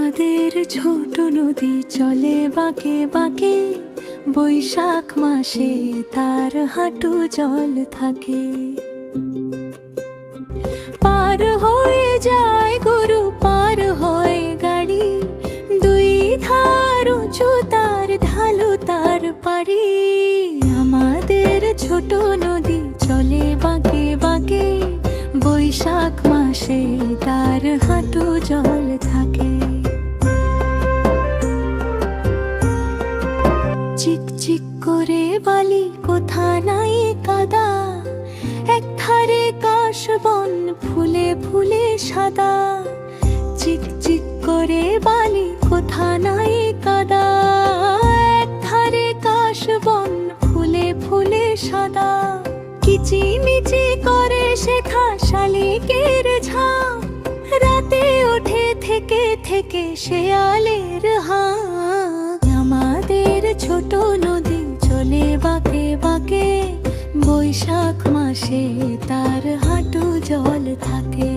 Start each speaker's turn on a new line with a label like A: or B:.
A: আমাদের ছোট নদী চলে বাঁকে বাঁকে, বৈশাখ মাসে তার হাঁটু জল থাকে। পার হয়ে যায় গরু, পার হয় গাড়ি, দুই ধার উঁচু তার, ঢালু তার পাড়ি। আমাদের ছোট নদী চলে বাঁকে বাঁকে, বৈশাখ মাসে তার হাঁটু জল থাকে। চিকচিক করে বালি, কোথা নাই কাদা, এক ধারে কাশবন ফুলে ফুলে সাদা। চিকচিক করে বালি, কোথা নাই কাদা, এক ধারে কাশবন ফুলে ফুলে সাদা। কিচিমিচি করে শেখা শালিকের ঝাঁক, রাতে ওঠে থেকে থেকে শেয়ালের হাঁক। আমাদের ছোট নদী চলে বাঁকে বাঁকে, বৈশাখ মাসে তার হাঁটু জল থাকে।